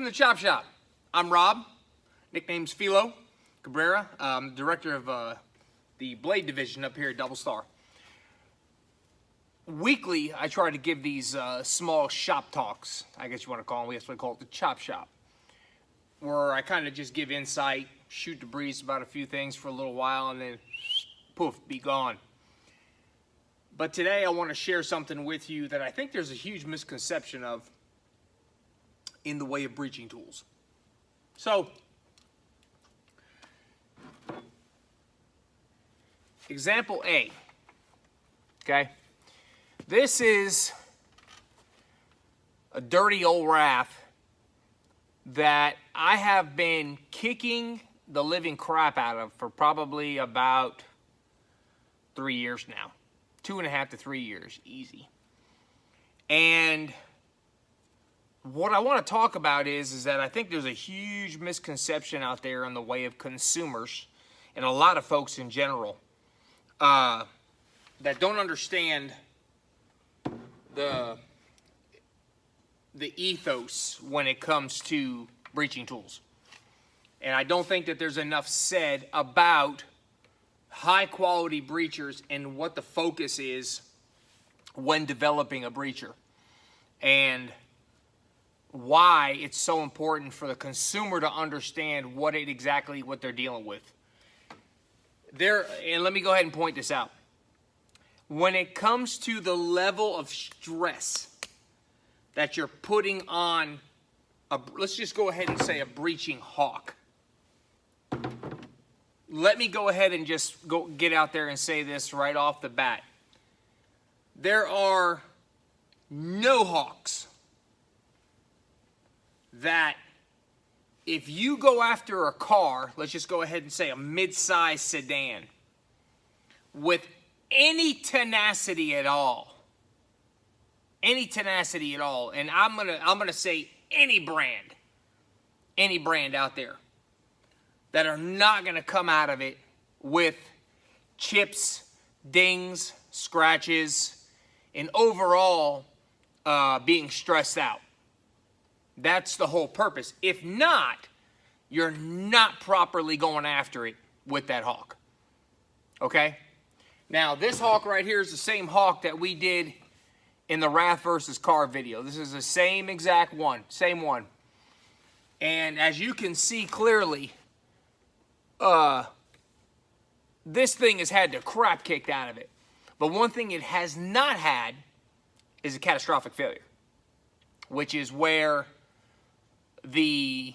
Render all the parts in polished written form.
Welcome to Chop Shop. I'm Rob, nickname's Filo Cabrera. I'm director of the Blade Division up here at Double Star. Weekly, I try to give these small shop talks, I guess you want to call them. We actually call it the Chop Shop, where I kind of just give insight, shoot the breeze about a few things for a little while, and then poof, be gone. But today I want to share something with you that I think there's a huge misconception of in the way of breaching tools. So, example A, okay? This is a dirty old raft that I have been kicking the living crap out of for probably about 3 years now. 2.5 to 3 years, easy. And what I want to talk about is that I think there's a huge misconception out there in the way of consumers and a lot of folks in general that don't understand the ethos when it comes to breaching tools. And I don't think that there's enough said about high quality breachers and what the focus is when developing a breacher, and why it's so important for the consumer to understand what they're dealing with. And let me go ahead and point this out. When it comes to the level of stress that you're putting on let's just go ahead and say a breaching hawk. Let me go ahead and just get out there and say this right off the bat. There are no hawks that if you go after a car, let's just go ahead and say a mid-size sedan, with any tenacity at all, and I'm gonna say any brand out there, that are not going to come out of it with chips, dings, scratches, and overall being stressed out. That's the whole purpose. If not, you're not properly going after it with that hawk. Okay? Now, this hawk right here is the same hawk that we did in the Wrath versus Car video. This is the same exact one, same one. And as you can see clearly, this thing has had the crap kicked out of it. But one thing it has not had is a catastrophic failure, which is where the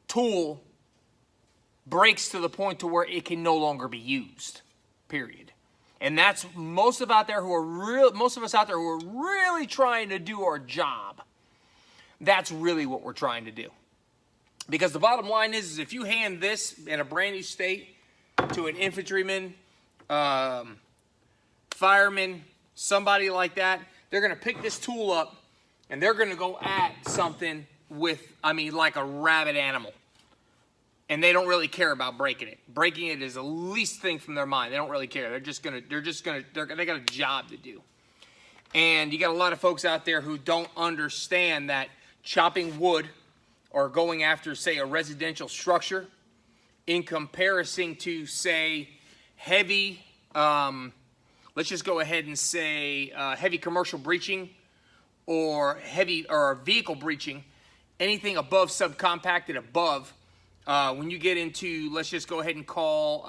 tool breaks to the point to where it can no longer be used, period. And that's most of us out there who are really trying to do our job. That's really what we're trying to do. Because the bottom line is if you hand this in a brand new state to an infantryman, fireman, somebody like that, they're going to pick this tool up and they're going to go at something with, like a rabid animal. And they don't really care about breaking it. Breaking it is the least thing from their mind. They don't really care. They got a job to do. And you got a lot of folks out there who don't understand that chopping wood or going after, say, a residential structure in comparison to, say, heavy, let's just go ahead and say heavy commercial breaching or vehicle breaching, anything above subcompacted above, when you get into, let's just go ahead and call,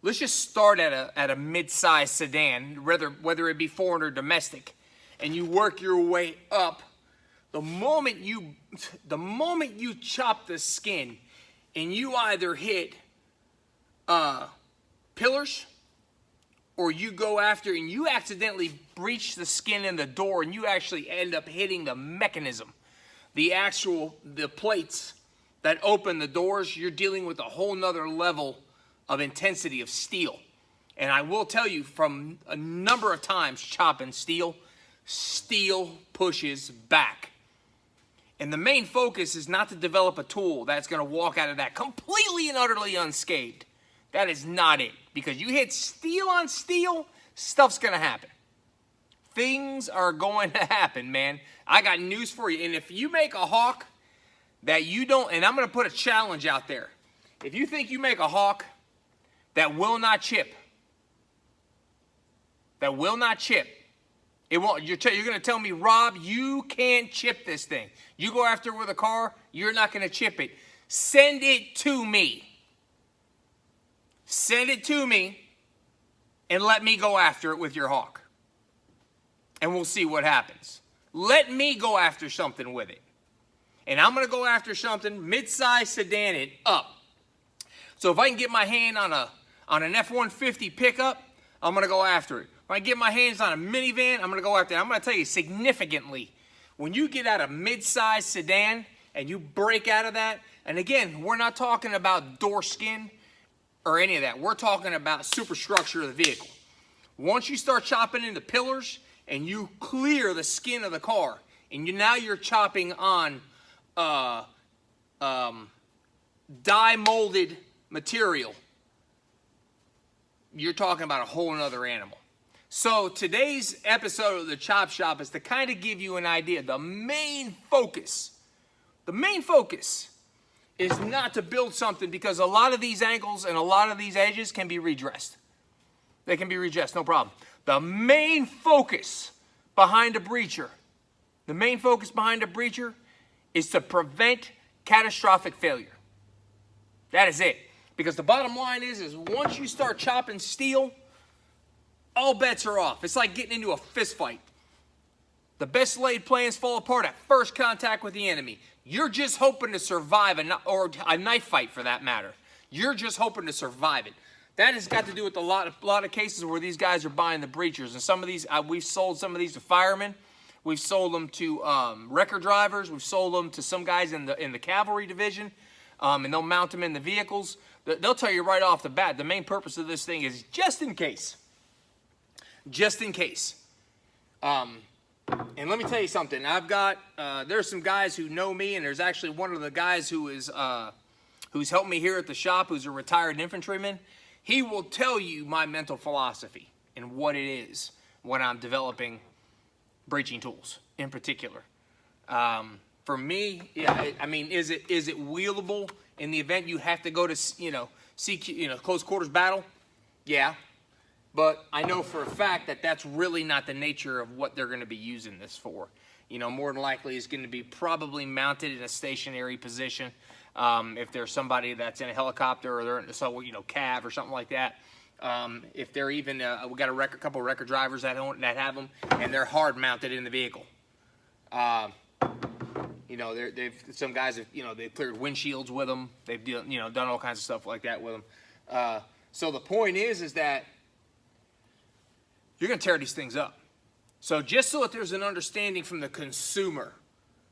let's just start at a mid-size sedan, whether it be foreign or domestic, and you work your way up. The moment you chop the skin and you either hit pillars or you go after and you accidentally breach the skin in the door and you actually end up hitting the mechanism, the plates that open the doors, you're dealing with a whole nother level of intensity of steel. And I will tell you, from a number of times chopping steel pushes back. And the main focus is not to develop a tool that's going to walk out of that completely and utterly unscathed. That is not it. Because you hit steel on steel, stuff's going to happen. things are going to happen, man. I got news for you. And if you make a hawk that you don't, and I'm going to put a challenge out there. If you think you make a hawk that will not chip, it won't. You're going to tell me, Rob, you can't chip this thing. You go after it with a car, you're not going to chip it. Send it to me. Send it to me and let me go after it with your hawk. And we'll see what happens. Let me go after something with it. And I'm going to go after something mid-size sedan it up. So if I can get my hand on an F-150 pickup, I'm going to go after it. If I get my hands on a minivan, I'm going to go after it. I'm going to tell you significantly, when you get out a mid-size sedan and you break out of that, and again, we're not talking about door skin or any of that. We're talking about superstructure of the vehicle. Once you start chopping into pillars and you clear the skin of the car, and now you're chopping on dye-molded material, you're talking about a whole nother animal. So today's episode of the Chop Shop is to kind of give you an idea. The main focus is not to build something, because a lot of these angles and a lot of these edges can be redressed. They can be redressed, no problem. The main focus behind a breacher, is to prevent catastrophic failure. That is it. Because the bottom line is once you start chopping steel, all bets are off. It's like getting into a fist fight. The best laid plans fall apart at first contact with the enemy. You're just hoping to survive, or a knife fight for that matter. You're just hoping to survive it. That has got to do with a lot of cases where these guys are buying the breachers. And some of these, we've sold some of these to firemen. We've sold them to wrecker drivers. We've sold them to some guys in the cavalry division. And they'll mount them in the vehicles. They'll tell you right off the bat, the main purpose of this thing is just in case. Just in case. And let me tell you something. I've got, there's some guys who know me, and there's actually one of the guys who's helped me here at the shop, who's a retired infantryman. He will tell you my mental philosophy and what it is when I'm developing breaching tools in particular. For me, yeah, I mean, is it wheelable in the event you have to go to, close quarters battle? Yeah. But I know for a fact that that's really not the nature of what they're going to be using this for. More than likely it's going to be probably mounted in a stationary position. If there's somebody that's in a helicopter, or they're in cav or something like that. If they're even, we got a couple of wrecker drivers that have them, and they're hard mounted in the vehicle. Some guys have, they've cleared windshields with them. They've, done all kinds of stuff like that with them. So the point is that you're going to tear these things up. So just so that there's an understanding from the consumer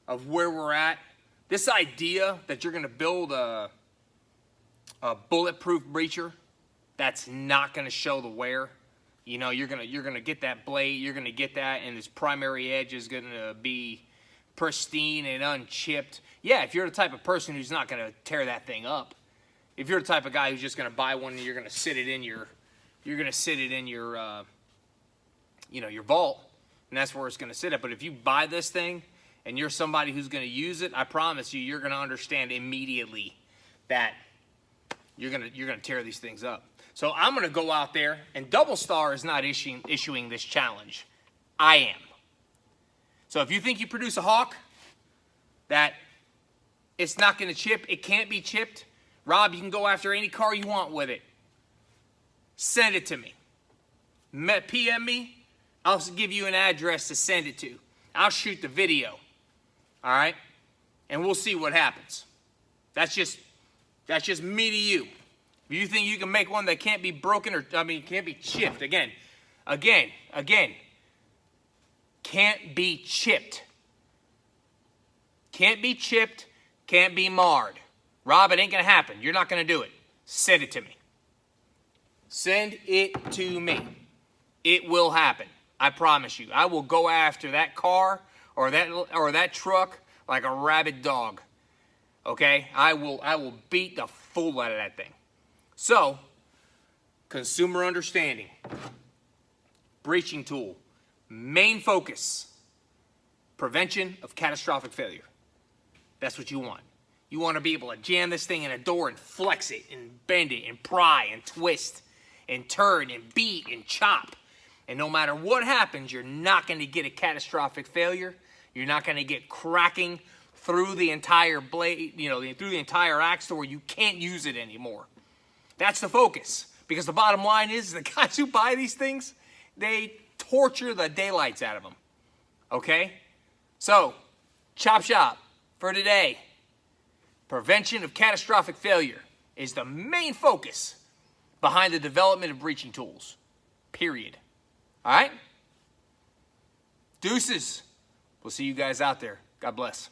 of where we're at, this idea that you're going to build a bulletproof breacher that's not going to show the wear, you're going to get that blade, you're going to get that, and this primary edge is going to be pristine and unchipped. Yeah, if you're the type of person who's not going to tear that thing up, if you're the type of guy who's just going to buy one and you're going to sit it in your vault, and that's where it's going to sit at. But if you buy this thing and you're somebody who's going to use it, I promise you, you're going to understand immediately that you're going to tear these things up. So I'm going to go out there, and Double Star is not issuing this challenge. I am. So if you think you produce a hawk that it's not going to chip, it can't be chipped, Rob, you can go after any car you want with it. Send it to me. PM me. I'll give you an address to send it to. I'll shoot the video. All right? And we'll see what happens. That's just me to you. If you think you can make one that can't be broken, can't be chipped. Again. Can't be chipped. Can't be chipped. Can't be marred. Rob, it ain't going to happen. You're not going to do it. Send it to me. Send it to me. It will happen. I promise you. I will go after that car or that truck like a rabid dog. Okay? I will beat the fool out of that thing. So, consumer understanding. Breaching tool. Main focus, prevention of catastrophic failure. That's what you want. You want to be able to jam this thing in a door and flex it and bend it and pry and twist and turn and beat and chop. And no matter what happens, you're not going to get a catastrophic failure. You're not going to get cracking through the entire blade, through the entire axe to where you can't use it anymore. That's the focus. Because the bottom line is the guys who buy these things, they torture the daylights out of them. Okay? So, chop shop for today. Prevention of catastrophic failure is the main focus behind the development of breaching tools. Period. All right? Deuces. We'll see you guys out there. God bless.